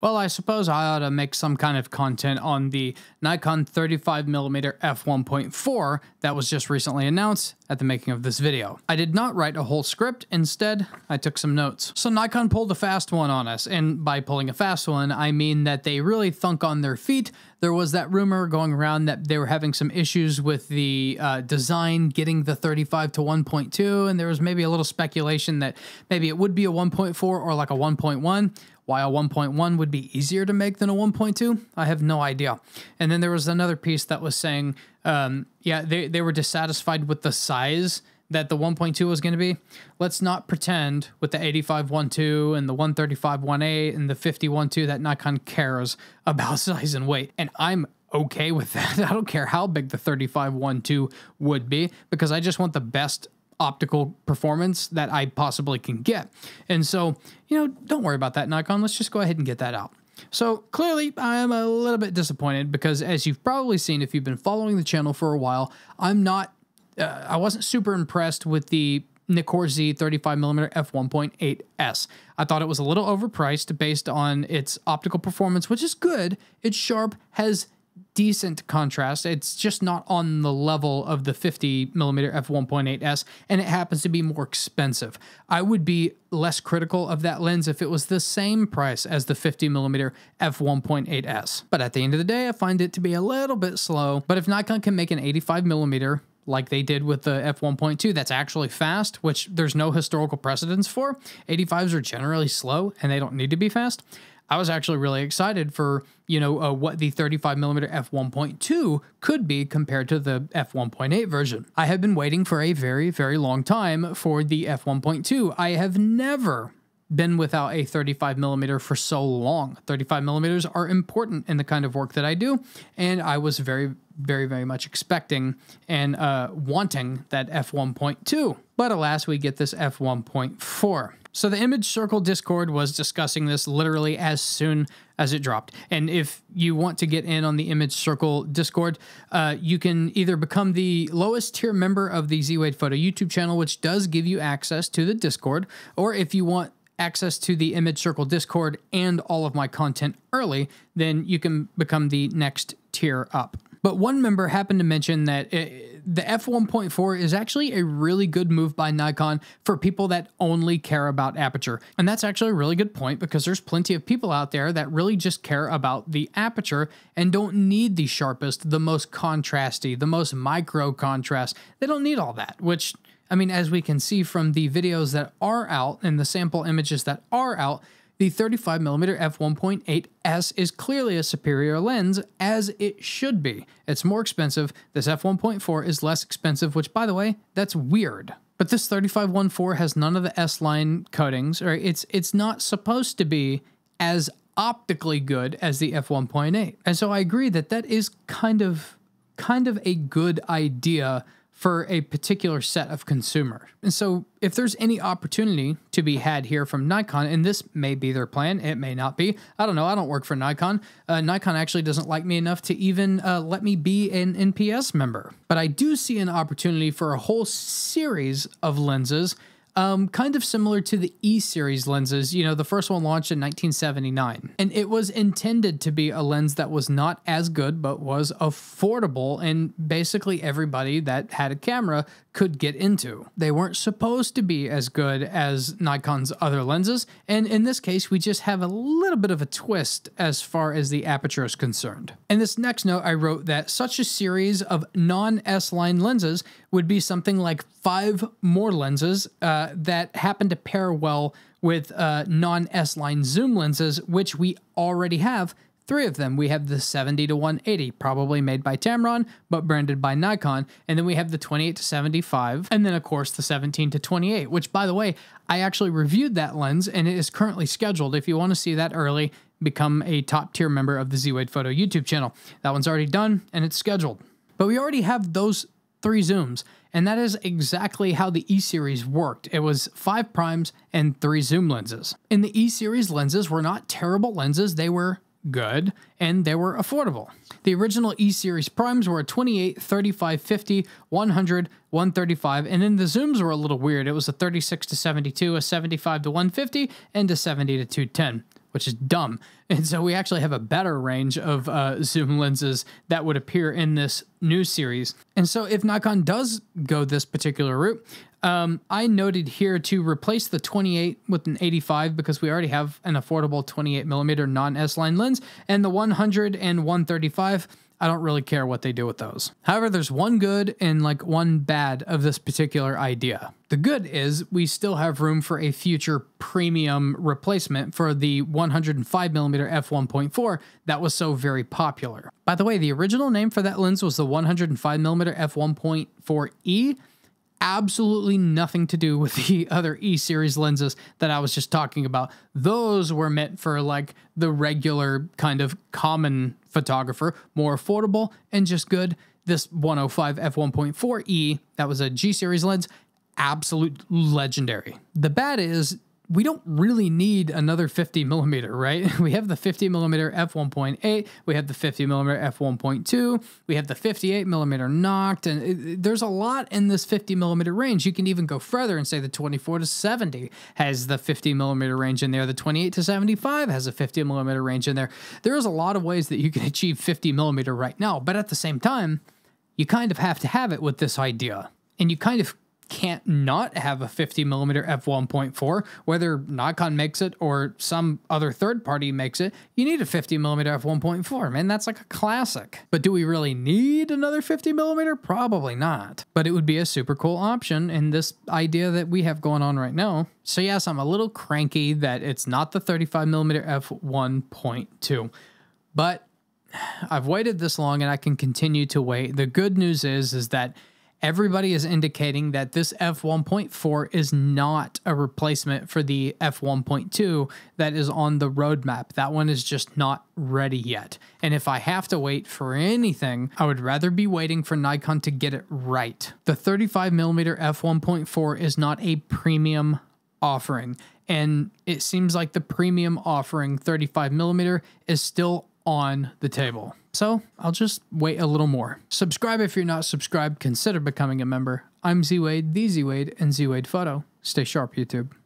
Well, I suppose I ought to make some kind of content on the Nikon 35mm f1.4 that was just recently announced at the making of this video. I did not write a whole script, instead I took some notes. So Nikon pulled a fast one on us, and by pulling a fast one, I mean that they really thunk on their feet. There was that rumor going around that they were having some issues with the design, getting the 35 to 1.2, and there was maybe a little speculation that maybe it would be a 1.4 or like a 1.1. Why a 1.1 would be easier to make than a 1.2, I have no idea. And then there was another piece that was saying, yeah, they were dissatisfied with the size that the 1.2 was going to be. Let's not pretend with the 85 1.2 and the 135 1.8 and the 50 1.2 that Nikon cares about size and weight. And I'm okay with that. I don't care how big the 35 1.2 would be, because I just want the best optical performance that I possibly can get. And so, you know, don't worry about that, Nikon. Let's just go ahead and get that out. So clearly I am a little bit disappointed because, as you've probably seen if you've been following the channel for a while, I wasn't super impressed with the Nikkor Z 35mm f1.8s. I thought it was a little overpriced based on its optical performance, which is good. It's sharp, has decent contrast. It's just not on the level of the 50mm f1.8s, and it happens to be more expensive. I would be less critical of that lens if it was the same price as the 50mm f1.8s. But at the end of the day, I find it to be a little bit slow. But if Nikon can make an 85mm like they did with the f1.2 that's actually fast, which there's no historical precedence for, 85s are generally slow and they don't need to be fast. I was actually really excited for, you know, what the 35mm f1.2 could be compared to the f1.8 version. I have been waiting for a very, very long time for the f1.2. I have never been without a 35mm for so long. 35mm are important in the kind of work that I do, and I was very, very, very much expecting and wanting that f1.2. But alas, we get this f1.4. So the Image Circle Discord was discussing this literally as soon as it dropped. And if you want to get in on the Image Circle Discord, you can either become the lowest tier member of the Z-Wade Photo YouTube channel, which does give you access to the Discord, or if you want access to the Image Circle Discord and all of my content early, then you can become the next tier up. But one member happened to mention that the f1.4 is actually a really good move by Nikon for people that only care about aperture. And that's actually a really good point, because there's plenty of people out there that really just care about the aperture and don't need the sharpest, the most contrasty, the most micro contrast. They don't need all that, which, I mean, as we can see from the videos that are out and the sample images that are out, the 35mm f1.8s is clearly a superior lens, as it should be. It's more expensive. This f1.4 is less expensive, which, by the way, that's weird. But this 35-1.4 has none of the S-line coatings, or it's not supposed to be as optically good as the f1.8. And so I agree that that is kind of a good idea for a particular set of consumer. And so if there's any opportunity to be had here from Nikon, and this may be their plan, it may not be, I don't know, I don't work for Nikon. Nikon actually doesn't like me enough to even let me be an NPS member. But I do see an opportunity for a whole series of lenses, kind of similar to the E-series lenses. You know, the first one launched in 1979, and it was intended to be a lens that was not as good, but was affordable, and basically everybody that had a camera could get into. They weren't supposed to be as good as Nikon's other lenses, and in this case, we just have a little bit of a twist as far as the aperture is concerned. In this next note, I wrote that such a series of non-S-line lenses would be something like 5 more lenses that happen to pair well with non-S-line zoom lenses, which we already have 3 of them. We have the 70-180, probably made by Tamron, but branded by Nikon. And then we have the 28-75, and then of course the 17-28, which, by the way, I actually reviewed that lens and it is currently scheduled. If you want to see that early, become a top tier member of the Z-Wade Photo YouTube channel. That one's already done and it's scheduled. But we already have those 3 zooms, and that is exactly how the E-series worked. It was 5 primes and 3 zoom lenses. And the E-series lenses were not terrible lenses, they were good, and they were affordable. The original E-series primes were a 28, 35, 50, 100, 135, and then the zooms were a little weird. It was a 36-72, a 75-150, and a 70-210, which is dumb. And so we actually have a better range of zoom lenses that would appear in this new series. And so if Nikon does go this particular route, I noted here to replace the 28 with an 85 because we already have an affordable 28mm non-S-line lens, and the 100 and 135, I don't really care what they do with those. However, there's one good and like one bad of this particular idea. The good is we still have room for a future premium replacement for the 105mm f1.4 that was so very popular. By the way, the original name for that lens was the 105mm f1.4e. Absolutely nothing to do with the other E-series lenses that I was just talking about. Those were meant for like the regular kind of common photographer, more affordable and just good. This 105 f1.4e, that was a G-series lens, absolute legendary. The bad is we don't really need another 50mm, right? We have the 50mm f1.8, we have the 50mm f1.2, we have the 58mm knocked, and there's a lot in this 50mm range. You can even go further and say the 24 to 70 has the 50mm range in there, the 28 to 75 has a 50mm range in there. There's a lot of ways that you can achieve 50mm right now, but at the same time, you kind of have to have it with this idea, and you kind of can't not have a 50mm f1.4, whether Nikon makes it or some other third party makes it. You need a 50mm f1.4, man. That's like a classic. But do we really need another 50mm? Probably not. But it would be a super cool option in this idea that we have going on right now. So yes, I'm a little cranky that it's not the 35mm f1.2, but I've waited this long and I can continue to wait. The good news is that everybody is indicating that this f1.4 is not a replacement for the f1.2 that is on the roadmap. That one is just not ready yet. And if I have to wait for anything, I would rather be waiting for Nikon to get it right. The 35mm f1.4 is not a premium offering, and it seems like the premium offering 35mm is still on the table. So I'll just wait a little more. Subscribe if you're not subscribed. Consider becoming a member. I'm Z Wade, the Z Wade, and Z Wade Photo. Stay sharp, YouTube.